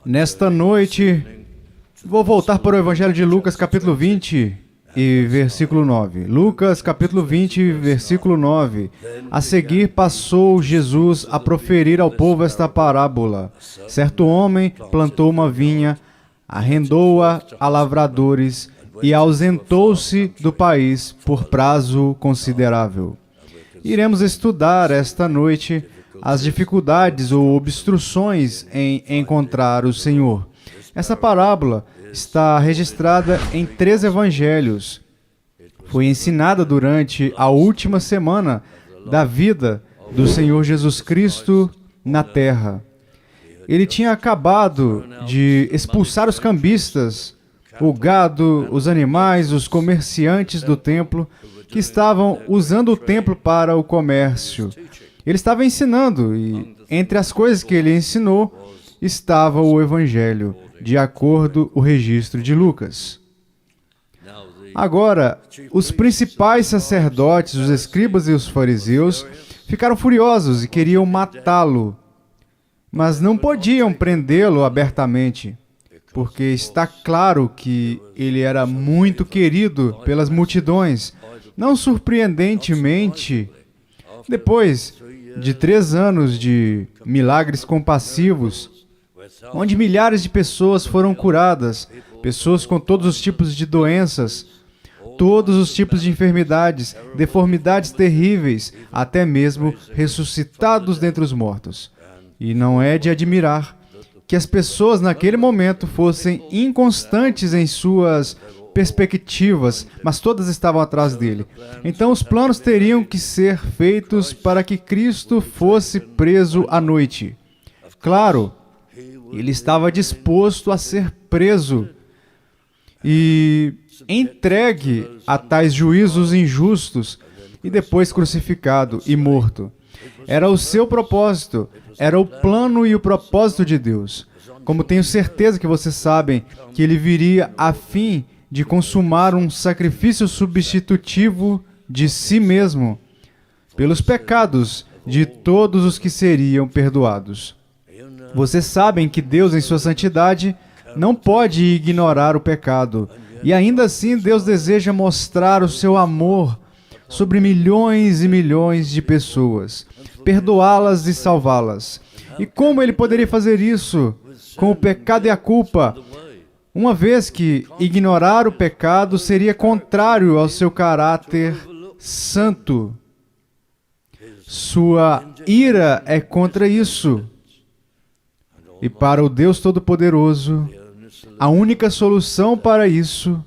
Nesta noite, vou voltar para o Evangelho de Lucas, capítulo 20 e versículo 9. Lucas, capítulo 20, versículo 9. A seguir, passou Jesus a proferir ao povo esta parábola. Certo homem plantou uma vinha, arrendou-a a lavradores e ausentou-se do país por prazo considerável. Iremos estudar esta noite as dificuldades ou obstruções em encontrar o Senhor. Essa parábola está registrada em 3 evangelhos. Foi ensinada durante a última semana da vida do Senhor Jesus Cristo na terra. Ele tinha acabado de expulsar os cambistas, o gado, os animais, os comerciantes do templo, que estavam usando o templo para o comércio. Ele estava ensinando e, entre as coisas que ele ensinou, estava o Evangelho, de acordo com o registro de Lucas. Agora, os principais sacerdotes, os escribas e os fariseus, ficaram furiosos e queriam matá-lo, mas não podiam prendê-lo abertamente, porque está claro que ele era muito querido pelas multidões. Não surpreendentemente, depois de 3 anos de milagres compassivos, onde milhares de pessoas foram curadas, pessoas com todos os tipos de doenças, todos os tipos de enfermidades, deformidades terríveis, até mesmo ressuscitados dentre os mortos. E não é de admirar que as pessoas naquele momento fossem inconstantes em suas perspectivas, mas todas estavam atrás dele. Então os planos teriam que ser feitos para que Cristo fosse preso à noite. Claro, ele estava disposto a ser preso e entregue a tais juízos injustos e depois crucificado e morto. Era o seu propósito, era o plano e o propósito de Deus. Como tenho certeza que vocês sabem que ele viria a fim de consumar um sacrifício substitutivo de si mesmo pelos pecados de todos os que seriam perdoados. Vocês sabem que Deus, em sua santidade, não pode ignorar o pecado. E ainda assim, Deus deseja mostrar o seu amor sobre milhões e milhões de pessoas, perdoá-las e salvá-las. E como ele poderia fazer isso com o pecado e a culpa, uma vez que ignorar o pecado seria contrário ao seu caráter santo? Sua ira é contra isso. E para o Deus Todo-Poderoso, a única solução para isso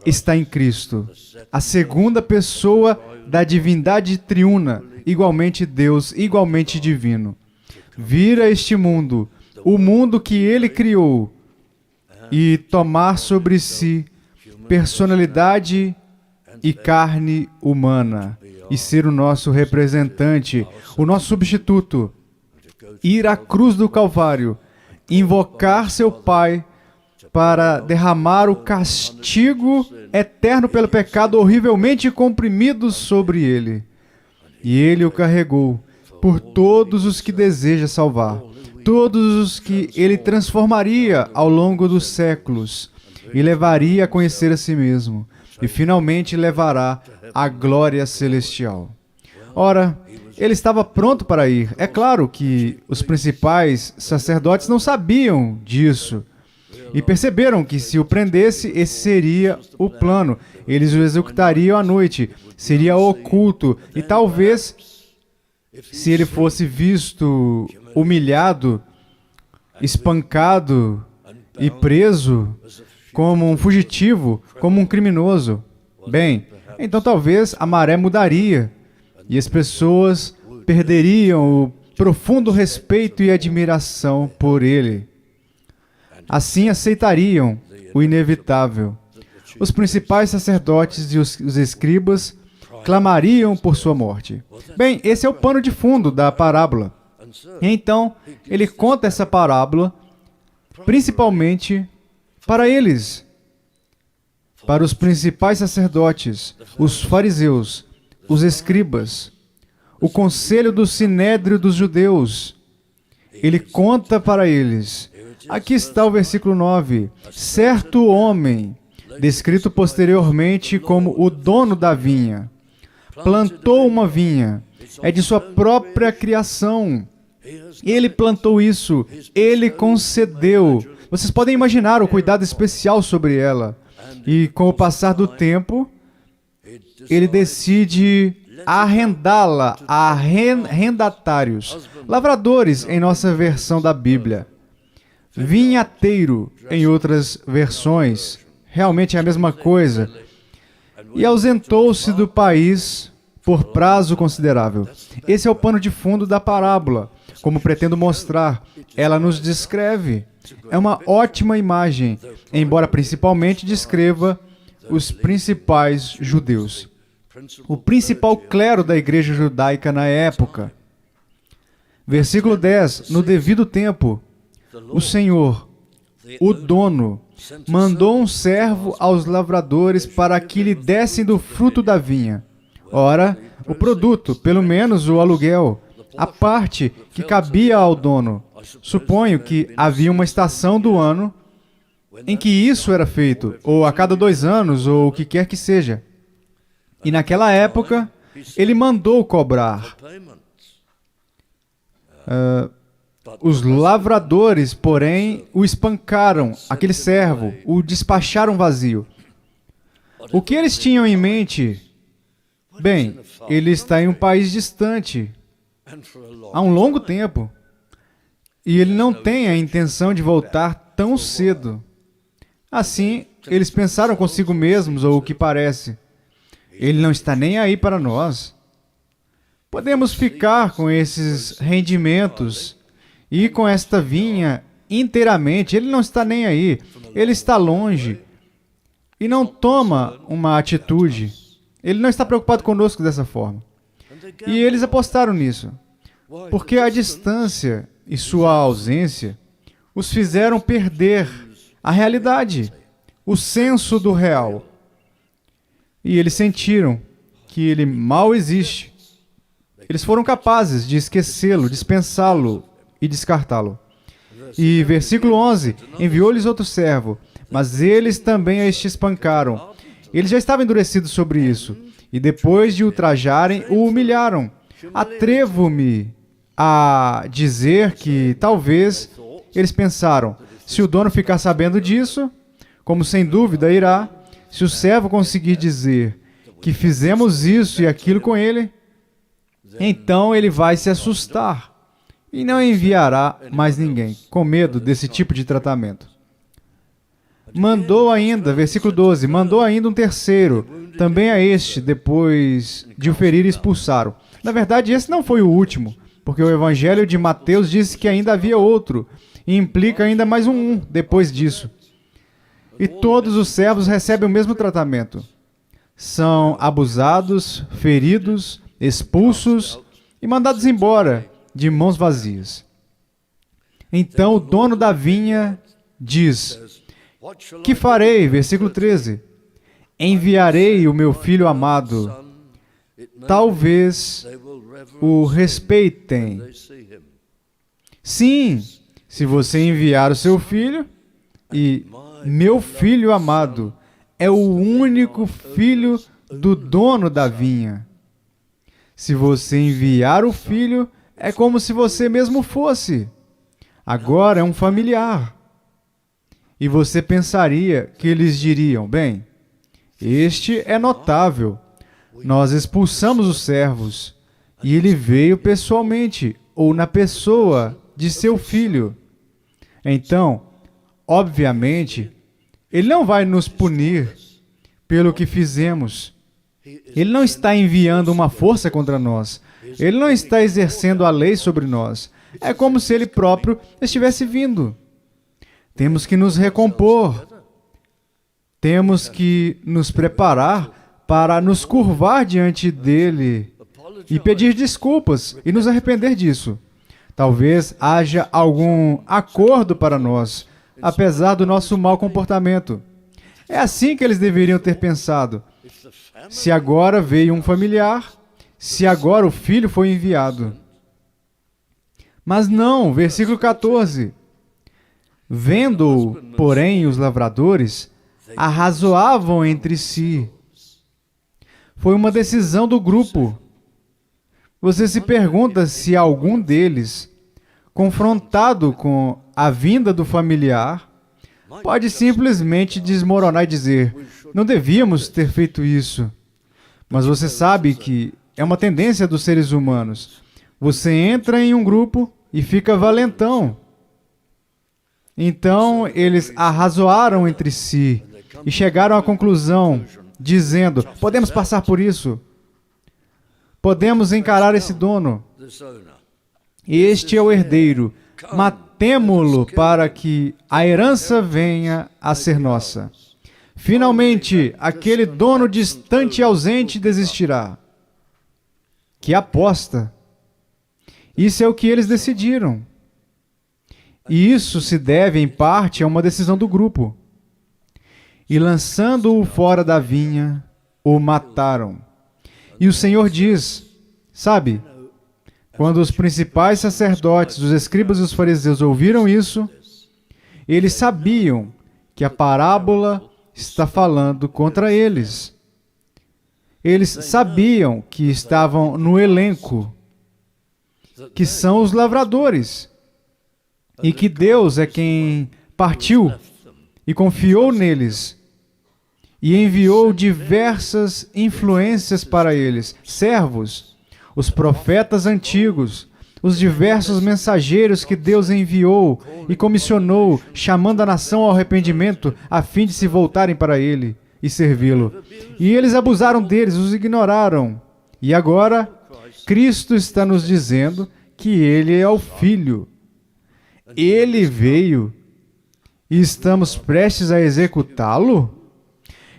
está em Cristo, a segunda pessoa da divindade triuna, igualmente Deus, igualmente divino. Vir a este mundo, o mundo que ele criou, e tomar sobre si personalidade e carne humana, e ser o nosso representante, o nosso substituto. Ir à cruz do Calvário, invocar seu Pai para derramar o castigo eterno pelo pecado horrivelmente comprimido sobre ele. E ele o carregou por todos os que deseja salvar, todos os que ele transformaria ao longo dos séculos e levaria a conhecer a si mesmo, e finalmente levará à glória celestial. Ora, ele estava pronto para ir. É claro que os principais sacerdotes não sabiam disso e perceberam que se o prendesse, esse seria o plano. Eles o executariam à noite, seria oculto e talvez, se ele fosse visto humilhado, espancado e preso como um fugitivo, como um criminoso, bem, então talvez a maré mudaria e as pessoas perderiam o profundo respeito e admiração por ele. Assim aceitariam o inevitável. Os principais sacerdotes e os escribas clamariam por sua morte. Bem, esse é o pano de fundo da parábola. Então, ele conta essa parábola principalmente para eles, para os principais sacerdotes, os fariseus, os escribas, o conselho do sinédrio dos judeus. Ele conta para eles Aqui está o versículo 9. Certo homem, descrito posteriormente como o dono da vinha, plantou uma vinha. É de sua própria criação. Ele plantou isso. Ele concedeu. Vocês podem imaginar o cuidado especial sobre ela. E com o passar do tempo, ele decide arrendá-la a arrendatários, lavradores em nossa versão da Bíblia, vinhateiro em outras versões, realmente é a mesma coisa, e ausentou-se do país por prazo considerável. Esse é o pano de fundo da parábola, como pretendo mostrar. Ela nos descreve. É uma ótima imagem, embora principalmente descreva os principais judeus, o principal clero da igreja judaica na época. Versículo 10. No devido tempo, o Senhor, o dono, mandou um servo aos lavradores para que lhe dessem do fruto da vinha. Ora, o produto, pelo menos o aluguel, a parte que cabia ao dono. Suponho que havia uma estação do ano em que isso era feito, ou a cada 2 anos, ou o que quer que seja. E naquela época, ele mandou cobrar. Os lavradores, porém, o espancaram, aquele servo, o despacharam vazio. O que eles tinham em mente? Bem, ele está em um país distante, há um longo tempo, e ele não tem a intenção de voltar tão cedo. Assim, eles pensaram consigo mesmos, ou o que parece, ele não está nem aí para nós. Podemos ficar com esses rendimentos e com esta vinha inteiramente. Ele não está nem aí. Ele está longe e não toma uma atitude. Ele não está preocupado conosco dessa forma. E eles apostaram nisso, porque a distância e sua ausência os fizeram perder a realidade, o senso do real. E eles sentiram que ele mal existe. Eles foram capazes de esquecê-lo, dispensá-lo e descartá-lo. E versículo 11, enviou-lhes outro servo, mas eles também a este espancaram. Eles já estavam endurecidos sobre isso, e depois de ultrajarem, o humilharam. Atrevo-me a dizer que, talvez, eles pensaram, se o dono ficar sabendo disso, como sem dúvida irá, se o servo conseguir dizer que fizemos isso e aquilo com ele, então ele vai se assustar e não enviará mais ninguém, com medo desse tipo de tratamento. Mandou ainda, versículo 12, mandou ainda um terceiro, também a este, depois de o ferir, expulsaram. Na verdade, esse não foi o último, porque o Evangelho de Mateus disse que ainda havia outro, e implica ainda mais um depois disso. E todos os servos recebem o mesmo tratamento. São abusados, feridos, expulsos e mandados embora de mãos vazias. Então o dono da vinha diz, que farei? Versículo 13. Enviarei o meu filho amado. Talvez o respeitem. Sim, se você enviar o seu filho, e meu filho amado é o único filho do dono da vinha. Se você enviar o filho, é como se você mesmo fosse. Agora é um familiar. E você pensaria que eles diriam, bem, este é notável. Nós expulsamos os servos, e ele veio pessoalmente, ou na pessoa de seu filho. Então, obviamente, ele não vai nos punir pelo que fizemos. Ele não está enviando uma força contra nós. Ele não está exercendo a lei sobre nós. É como se ele próprio estivesse vindo. Temos que nos recompor. Temos que nos preparar para nos curvar diante dele e pedir desculpas e nos arrepender disso. Talvez haja algum acordo para nós, apesar do nosso mau comportamento. É assim que eles deveriam ter pensado. Se agora veio um familiar, se agora o filho foi enviado. Mas não, versículo 14. Vendo-o, porém, os lavradores arrazoavam entre si. Foi uma decisão do grupo. Você se pergunta se algum deles, confrontado com a vinda do familiar, pode simplesmente desmoronar e dizer: não devíamos ter feito isso. Mas você sabe que é uma tendência dos seres humanos. Você entra em um grupo e fica valentão. Então, eles arrazoaram entre si e chegaram à conclusão, dizendo: podemos passar por isso. Podemos encarar esse dono. Este é o herdeiro. Matemo-lo para que a herança venha a ser nossa. Finalmente, aquele dono distante e ausente desistirá. Que aposta! Isso é o que eles decidiram. E isso se deve, em parte, a uma decisão do grupo. E lançando-o fora da vinha, o mataram. E o Senhor diz, sabe, quando os principais sacerdotes, os escribas e os fariseus ouviram isso, eles sabiam que a parábola está falando contra eles. Eles sabiam que estavam no elenco, que são os lavradores, e que Deus é quem partiu e confiou neles e enviou diversas influências para eles, servos, os profetas antigos, os diversos mensageiros que Deus enviou e comissionou, chamando a nação ao arrependimento, a fim de se voltarem para Ele e servi-lo. E eles abusaram deles, os ignoraram. E agora, Cristo está nos dizendo que Ele é o Filho. Ele veio e estamos prestes a executá-lo?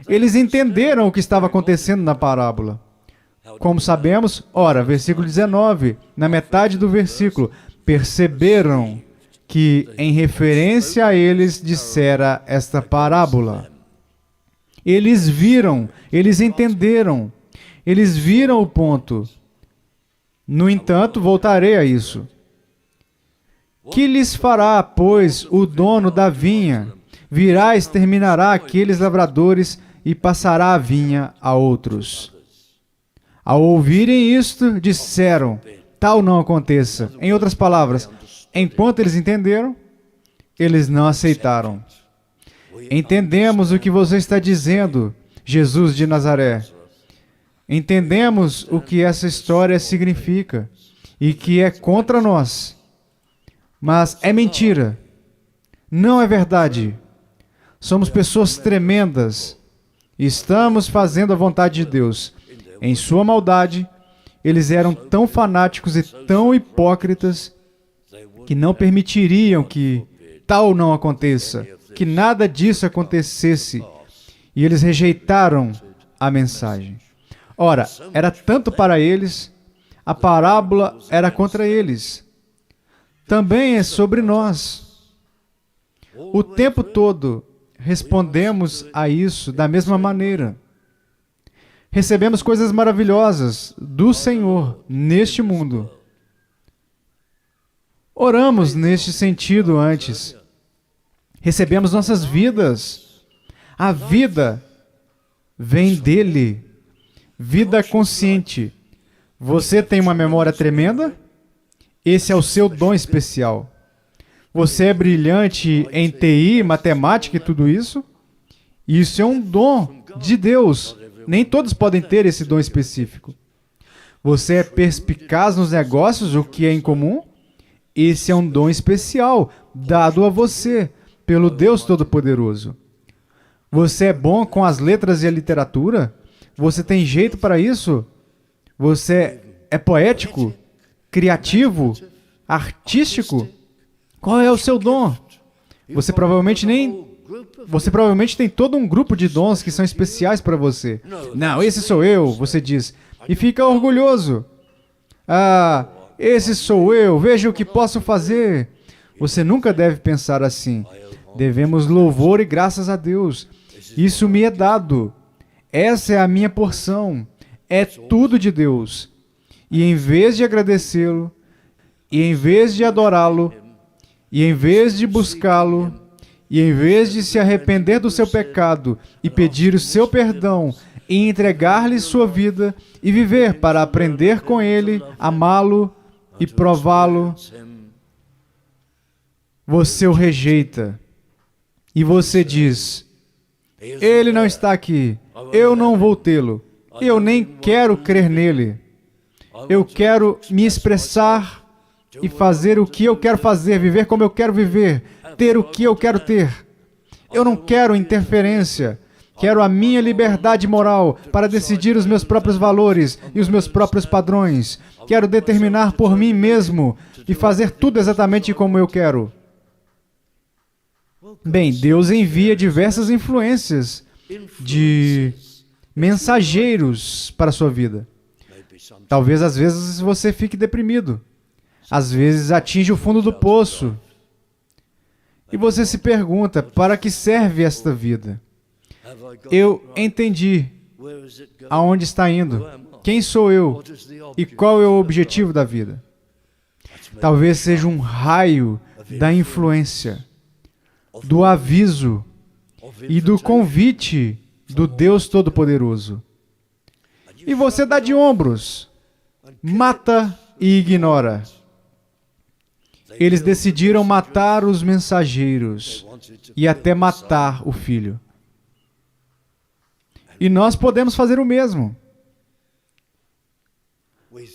Eles entenderam o que estava acontecendo na parábola. Como sabemos, ora, versículo 19, na metade do versículo, perceberam que em referência a eles dissera esta parábola. Eles viram, eles entenderam, eles viram o ponto. No entanto, voltarei a isso. Que lhes fará, pois, o dono da vinha? Virá, exterminará aqueles lavradores e passará a vinha a outros. Ao ouvirem isto, disseram: tal não aconteça. Em outras palavras, enquanto eles entenderam, eles não aceitaram. Entendemos o que você está dizendo, Jesus de Nazaré. Entendemos o que essa história significa e que é contra nós. Mas é mentira. Não é verdade. Somos pessoas tremendas. Estamos fazendo a vontade de Deus. Em sua maldade, eles eram tão fanáticos e tão hipócritas que não permitiriam que tal não aconteça, que nada disso acontecesse. E eles rejeitaram a mensagem. Ora, era tanto para eles, a parábola era contra eles. Também é sobre nós. O tempo todo respondemos a isso da mesma maneira. Recebemos coisas maravilhosas do Senhor neste mundo. Oramos neste sentido antes. Recebemos nossas vidas. A vida vem dele. Vida consciente. Você tem uma memória tremenda? Esse é o seu dom especial. Você é brilhante em TI, matemática e tudo isso? Isso é um dom de Deus. Nem todos podem ter esse dom específico. Você é perspicaz nos negócios, o que é incomum? Esse é um dom especial, dado a você, pelo Deus Todo-Poderoso. Você é bom com as letras e a literatura? Você tem jeito para isso? Você é poético? Criativo? Artístico? Qual é o seu dom? Você provavelmente tem todo um grupo de dons que são especiais para você. Não, esse sou eu, você diz. E fica orgulhoso. Ah, esse sou eu, veja o que posso fazer. Você nunca deve pensar assim. Devemos louvor e graças a Deus. Isso me é dado. Essa é a minha porção. É tudo de Deus. E em vez de agradecê-lo, e em vez de adorá-lo, e em vez de buscá-lo, e em vez de se arrepender do seu pecado e pedir o seu perdão e entregar-lhe sua vida e viver para aprender com ele, amá-lo e prová-lo, você o rejeita. E você diz: ele não está aqui, eu não vou tê-lo, eu nem quero crer nele. Eu quero me expressar e fazer o que eu quero fazer, viver como eu quero viver, ter o que eu quero ter. Eu não quero interferência. Quero a minha liberdade moral para decidir os meus próprios valores e os meus próprios padrões. Quero determinar por mim mesmo e fazer tudo exatamente como eu quero. Bem, Deus envia diversas influências de mensageiros para a sua vida. Talvez às vezes você fique deprimido. Às vezes atinge o fundo do poço. E você se pergunta, para que serve esta vida? Eu entendi aonde está indo, quem sou eu e qual é o objetivo da vida. Talvez seja um raio da influência, do aviso e do convite do Deus Todo-Poderoso. E você dá de ombros, mata e ignora. Eles decidiram matar os mensageiros e até matar o filho. E nós podemos fazer o mesmo.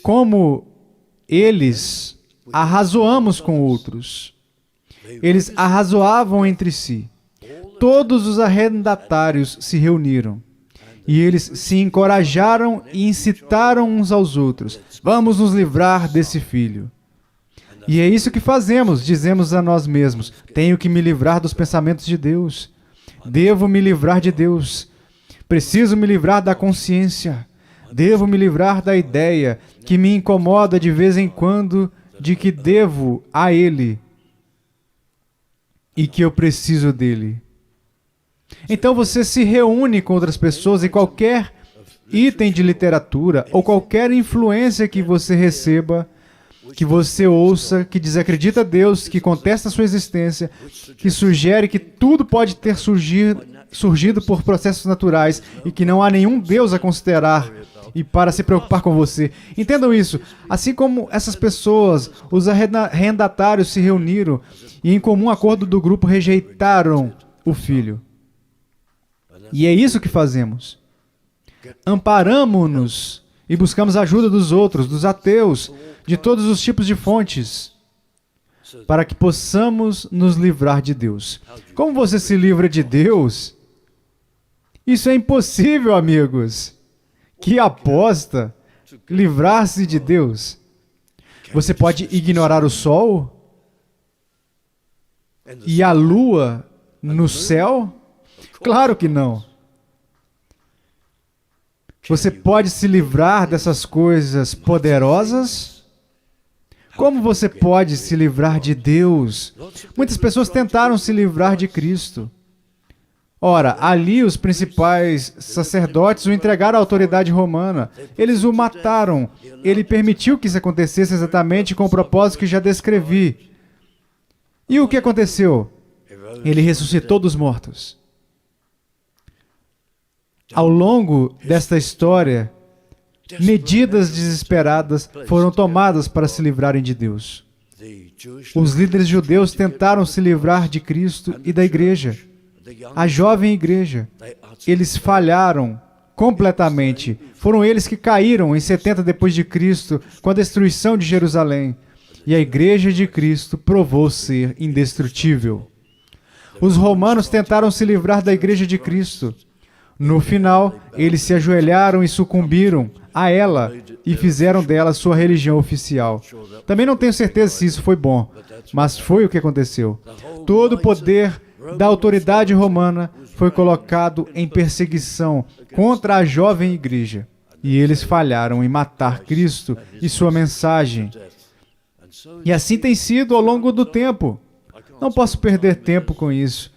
Como eles arrazoamos com outros. Eles arrazoavam entre si. Todos os arrendatários se reuniram. E eles se encorajaram e incitaram uns aos outros. Vamos nos livrar desse filho. E é isso que fazemos, dizemos a nós mesmos. Tenho que me livrar dos pensamentos de Deus. Devo me livrar de Deus. Preciso me livrar da consciência. Devo me livrar da ideia que me incomoda de vez em quando de que devo a Ele e que eu preciso dele. Então você se reúne com outras pessoas e qualquer item de literatura ou qualquer influência que você receba, que você ouça, que desacredita Deus, que contesta a sua existência, que sugere que tudo pode ter surgido por processos naturais e que não há nenhum Deus a considerar e para se preocupar com você. Entendam isso. Assim como essas pessoas, os arrendatários se reuniram e em comum acordo do grupo rejeitaram o filho. E é isso que fazemos. Amparamo-nos e buscamos a ajuda dos outros, dos ateus, de todos os tipos de fontes, para que possamos nos livrar de Deus. Como você se livra de Deus? Isso é impossível, amigos. Que aposta! Livrar-se de Deus. Você pode ignorar o sol e a lua no céu? Claro que não. Você pode se livrar dessas coisas poderosas? Como você pode se livrar de Deus? Muitas pessoas tentaram se livrar de Cristo. Ora, ali os principais sacerdotes o entregaram à autoridade romana. Eles o mataram. Ele permitiu que isso acontecesse exatamente com o propósito que já descrevi. E o que aconteceu? Ele ressuscitou dos mortos. Ao longo desta história, medidas desesperadas foram tomadas para se livrarem de Deus. Os líderes judeus tentaram se livrar de Cristo e da igreja. A jovem igreja. Eles falharam completamente. Foram eles que caíram em 70 depois de Cristo com a destruição de Jerusalém. E a igreja de Cristo provou ser indestrutível. Os romanos tentaram se livrar da igreja de Cristo. No final, eles se ajoelharam e sucumbiram a ela e fizeram dela sua religião oficial. Também não tenho certeza se isso foi bom, mas foi o que aconteceu. Todo o poder da autoridade romana foi colocado em perseguição contra a jovem igreja. E eles falharam em matar Cristo e sua mensagem. E assim tem sido ao longo do tempo. Não posso perder tempo com isso.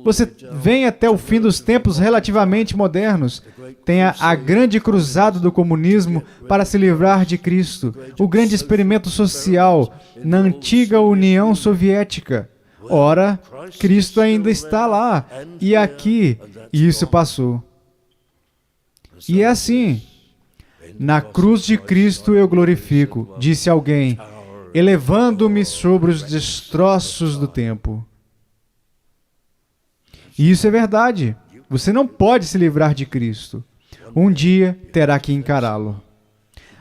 Você vem até o fim dos tempos relativamente modernos. Tem a grande cruzada do comunismo para se livrar de Cristo. O grande experimento social na antiga União Soviética. Ora, Cristo ainda está lá e aqui, e isso passou. E é assim. Na cruz de Cristo eu glorifico, disse alguém, elevando-me sobre os destroços do tempo. E isso é verdade. Você não pode se livrar de Cristo. Um dia terá que encará-lo.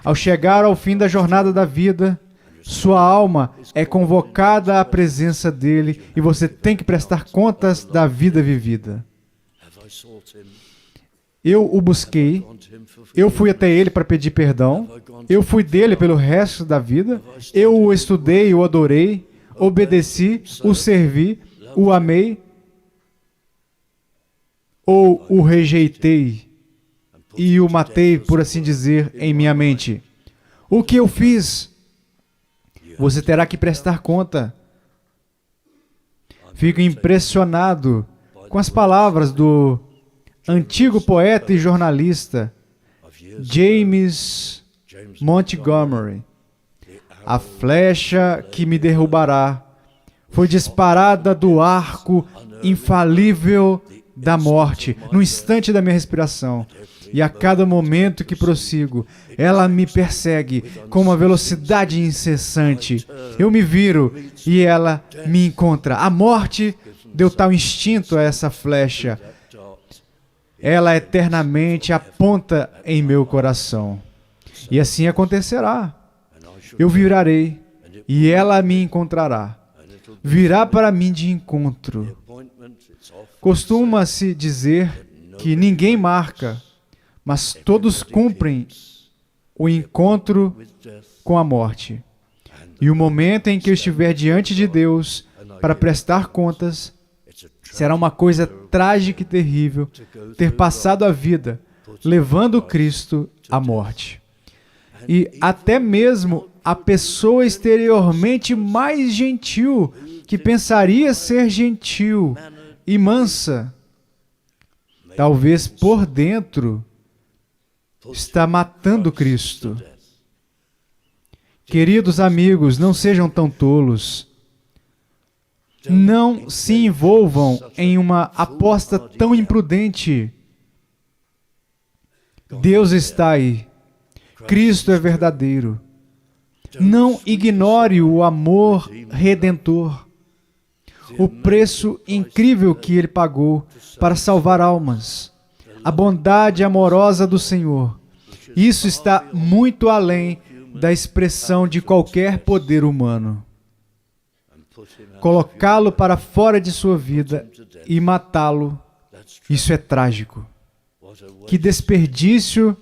Ao chegar ao fim da jornada da vida, sua alma é convocada à presença dele e você tem que prestar contas da vida vivida. Eu o busquei, eu fui até ele para pedir perdão, eu fui dele pelo resto da vida, eu o estudei, o adorei, obedeci, o servi, o amei, ou o rejeitei e o matei, por assim dizer, em minha mente. O que eu fiz? Você terá que prestar conta. Fico impressionado com as palavras do antigo poeta e jornalista James Montgomery. A flecha que me derrubará foi disparada do arco infalível da morte, no instante da minha respiração. E a cada momento que prossigo, ela me persegue com uma velocidade incessante. Eu me viro e ela me encontra. A morte deu tal instinto a essa flecha. Ela eternamente aponta em meu coração. E assim acontecerá. Eu virarei e ela me encontrará. Virá para mim de encontro. Costuma-se dizer que ninguém marca, mas todos cumprem o encontro com a morte. E o momento em que eu estiver diante de Deus para prestar contas, será uma coisa trágica e terrível ter passado a vida levando Cristo à morte. E até mesmo a pessoa exteriormente mais gentil, que pensaria ser gentil e mansa, talvez por dentro está matando Cristo. Queridos amigos, não sejam tão tolos. Não se envolvam em uma aposta tão imprudente. Deus está aí. Cristo é verdadeiro. Não ignore o amor redentor. O preço incrível que Ele pagou para salvar almas. A bondade amorosa do Senhor. Isso está muito além da expressão de qualquer poder humano. Colocá-lo para fora de sua vida e matá-lo, isso é trágico. Que desperdício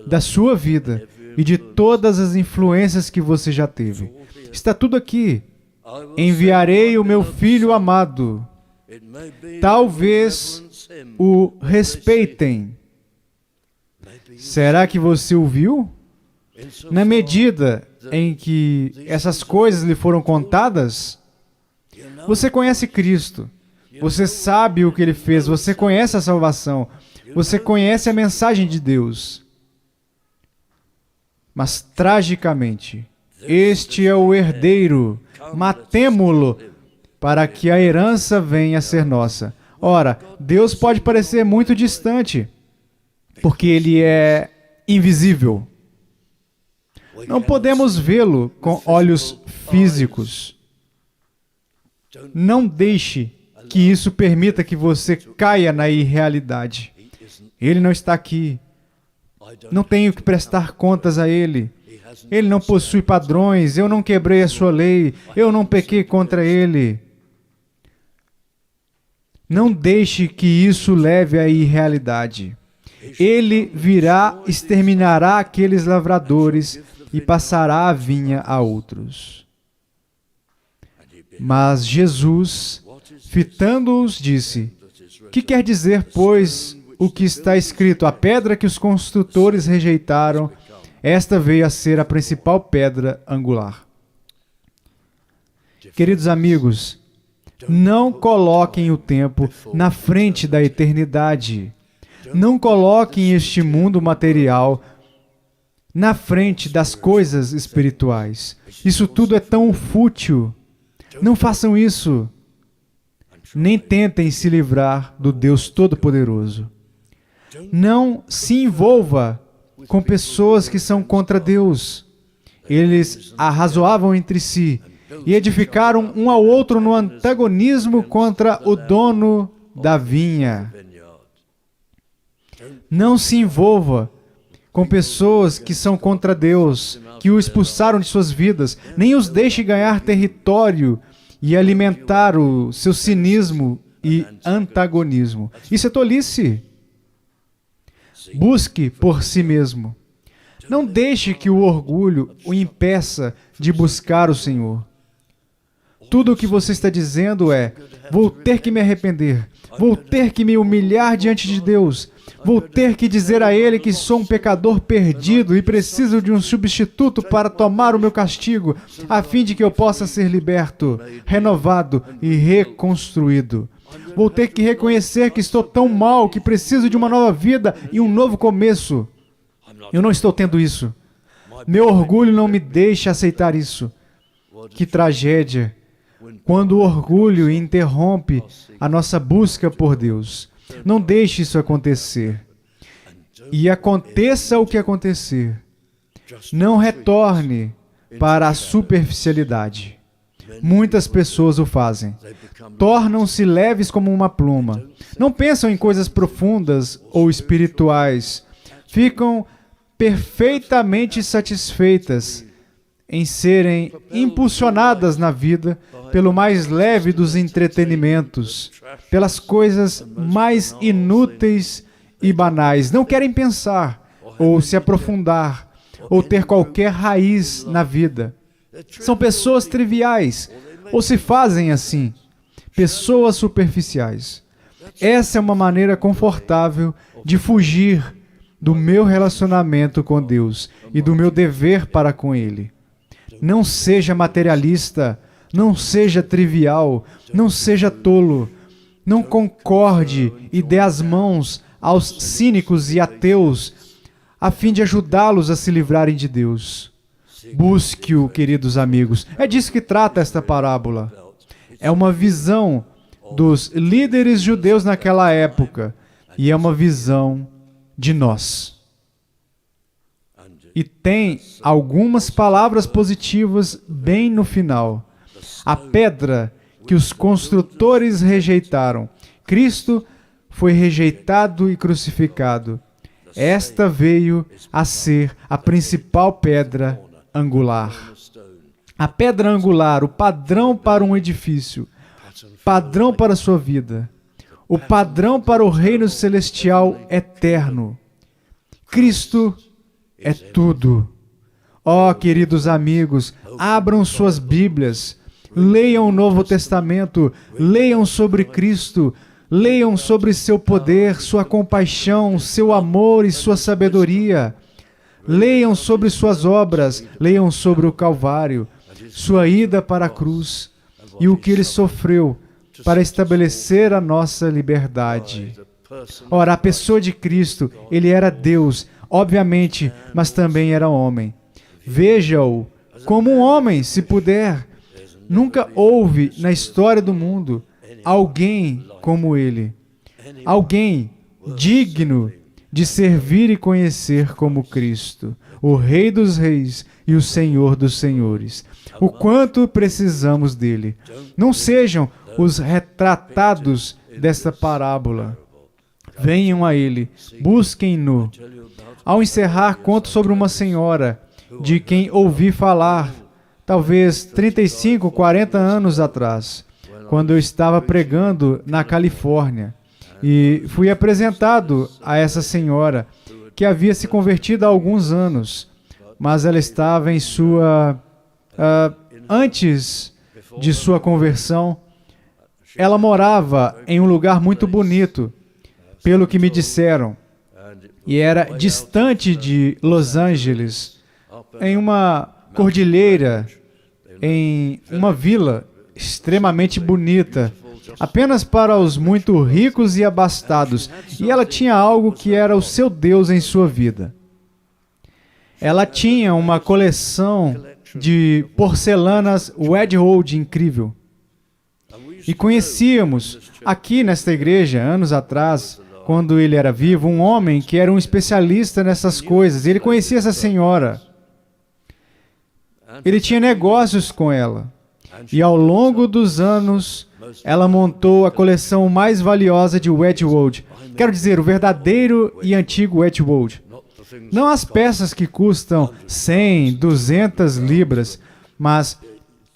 da sua vida e de todas as influências que você já teve. Está tudo aqui. Enviarei o meu filho amado. Talvez o respeitem. Será que você o viu? Na medida em que essas coisas lhe foram contadas, você conhece Cristo. Você sabe o que Ele fez. Você conhece a salvação. Você conhece a mensagem de Deus. Mas, tragicamente, este é o herdeiro. Matemo-lo para que a herança venha a ser nossa. Ora, Deus pode parecer muito distante, porque Ele é invisível. Não podemos vê-lo com olhos físicos. Não deixe que isso permita que você caia na irrealidade. Ele não está aqui. Não tenho que prestar contas a Ele. Ele não possui padrões. Eu não quebrei a sua lei. Eu não pequei contra Ele. Não deixe que isso leve à irrealidade. Ele virá, exterminará aqueles lavradores e passará a vinha a outros. Mas Jesus, fitando-os, disse: que quer dizer, pois, o que está escrito? A pedra que os construtores rejeitaram, esta veio a ser a principal pedra angular. Queridos amigos, Não coloquem o tempo na frente da eternidade. Não coloquem este mundo material na frente das coisas espirituais. Isso tudo é tão fútil. Não façam isso. Nem tentem se livrar do Deus Todo-Poderoso. Não se envolva com pessoas que são contra Deus. Eles arrazoavam entre si e edificaram um ao outro no antagonismo contra o dono da vinha. Não se envolva com pessoas que são contra Deus, que o expulsaram de suas vidas. Nem os deixe ganhar território e alimentar o seu cinismo e antagonismo. Isso é tolice. Busque por si mesmo. Não deixe que o orgulho o impeça de buscar o Senhor. Tudo o que você está dizendo é: vou ter que me arrepender, vou ter que me humilhar diante de Deus, vou ter que dizer a Ele que sou um pecador perdido e preciso de um substituto para tomar o meu castigo, a fim de que eu possa ser liberto, renovado e reconstruído. Vou ter que reconhecer que estou tão mal que preciso de uma nova vida e um novo começo. Eu não estou tendo isso. Meu orgulho não me deixa aceitar isso. Que tragédia quando o orgulho interrompe a nossa busca por Deus. Não deixe isso acontecer. E aconteça o que acontecer, não retorne para a superficialidade. Muitas pessoas o fazem. Tornam-se leves como uma pluma. Não pensam em coisas profundas ou espirituais. Ficam perfeitamente satisfeitas em serem impulsionadas na vida pelo mais leve dos entretenimentos, pelas coisas mais inúteis e banais. Não querem pensar, ou se aprofundar, ou ter qualquer raiz na vida. São pessoas triviais, ou se fazem assim, pessoas superficiais. Essa é uma maneira confortável de fugir do meu relacionamento com Deus e do meu dever para com Ele. Não seja materialista, não seja trivial, não seja tolo, não concorde e dê as mãos aos cínicos e ateus a fim de ajudá-los a se livrarem de Deus. Busque-o, queridos amigos. É disso que trata esta parábola. É uma visão dos líderes judeus naquela época e é uma visão de nós. E tem algumas palavras positivas bem no final. A pedra que os construtores rejeitaram. Cristo foi rejeitado e crucificado. Esta veio a ser a principal pedra angular. A pedra angular, o padrão para um edifício, padrão para a sua vida, o padrão para o reino celestial eterno. Cristo é tudo. Ó, queridos amigos, abram suas Bíblias, leiam o Novo Testamento, leiam sobre Cristo, leiam sobre seu poder, sua compaixão, seu amor e sua sabedoria. Leiam sobre suas obras, leiam sobre o Calvário, sua ida para a cruz e o que ele sofreu para estabelecer a nossa liberdade. Ora, a pessoa de Cristo, ele era Deus, obviamente, mas também era homem. Veja-o como um homem, se puder. Nunca houve na história do mundo alguém como ele. Alguém digno de servir e conhecer como Cristo, o Rei dos Reis e o Senhor dos Senhores. O quanto precisamos dele. Não sejam os retratados desta parábola. Venham a ele, busquem-no. Ao encerrar, conto sobre uma senhora de quem ouvi falar, talvez 35, 40 anos atrás, quando eu estava pregando na Califórnia. E fui apresentado a essa senhora, que havia se convertido há alguns anos, mas ela estava em sua... antes de sua conversão, ela morava em um lugar muito bonito, pelo que me disseram, e era distante de Los Angeles, em uma cordilheira, em uma vila extremamente bonita, apenas para os muito ricos e abastados, e ela tinha algo que era o seu Deus em sua vida. Ela tinha uma coleção de porcelanas Wedgwood incrível. E conhecíamos aqui nesta igreja, anos atrás, quando ele era vivo, um homem que era um especialista nessas coisas. Ele conhecia essa senhora. Ele tinha negócios com ela. E ao longo dos anos, ela montou a coleção mais valiosa de Wedgwood. Quero dizer, o verdadeiro e antigo Wedgwood. Não as peças que custam 100, 200 libras, mas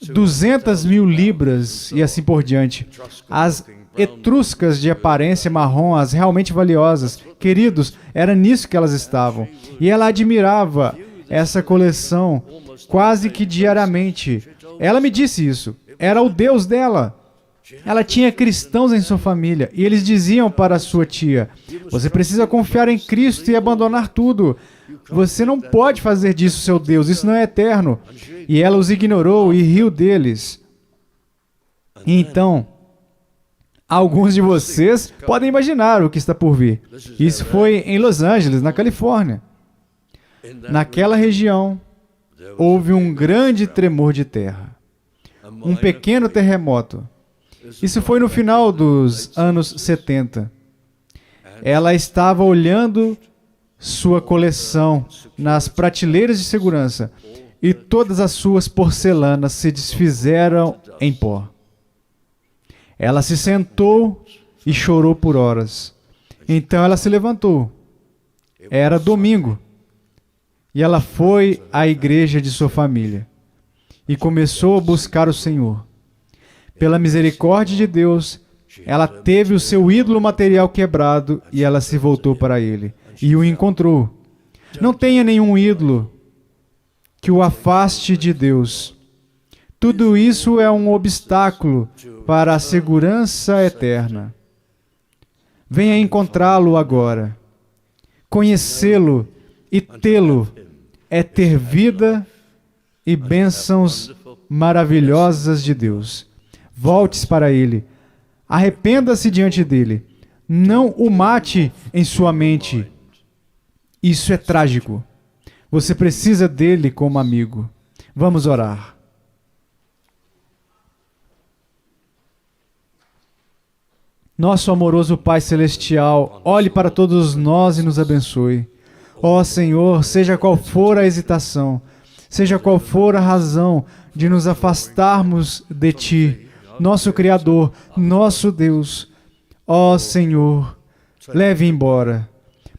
200.000 libras e assim por diante. As etruscas de aparência marrom, as realmente valiosas. Queridos, era nisso que elas estavam. E ela admirava essa coleção quase que diariamente. Ela me disse isso. Era o Deus dela. Ela tinha cristãos em sua família e eles diziam para sua tia: você precisa confiar em Cristo e abandonar tudo. Você não pode fazer disso seu Deus, isso não é eterno. E ela os ignorou e riu deles. E então, alguns de vocês podem imaginar o que está por vir. Isso foi em Los Angeles, na Califórnia. Naquela região, houve um grande tremor de terra. Um pequeno terremoto. Isso foi no final dos anos 70. Ela estava olhando sua coleção nas prateleiras de segurança e todas as suas porcelanas se desfizeram em pó. Ela se sentou e chorou por horas. Então ela se levantou. Era domingo. E ela foi à igreja de sua família e começou a buscar o Senhor. Pela misericórdia de Deus, ela teve o seu ídolo material quebrado e ela se voltou para ele e o encontrou. Não tenha nenhum ídolo que o afaste de Deus. Tudo isso é um obstáculo para a segurança eterna. Venha encontrá-lo agora. Conhecê-lo e tê-lo é ter vida e bênçãos maravilhosas de Deus. Volte-se para Ele. Arrependa-se diante dele. Não o mate em sua mente. Isso é trágico. Você precisa dele como amigo. Vamos orar. Nosso amoroso Pai Celestial, olhe para todos nós e nos abençoe. Ó Senhor, seja qual for a hesitação, seja qual for a razão de nos afastarmos de Ti, nosso Criador, nosso Deus, ó Senhor, leve embora,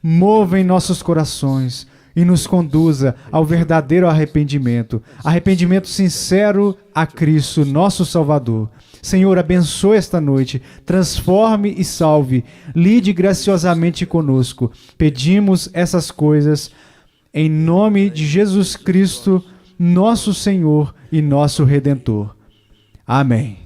mova em nossos corações e nos conduza ao verdadeiro arrependimento, arrependimento sincero a Cristo, nosso Salvador. Senhor, abençoe esta noite, transforme e salve, lide graciosamente conosco. Pedimos essas coisas em nome de Jesus Cristo, nosso Senhor e nosso Redentor. Amém.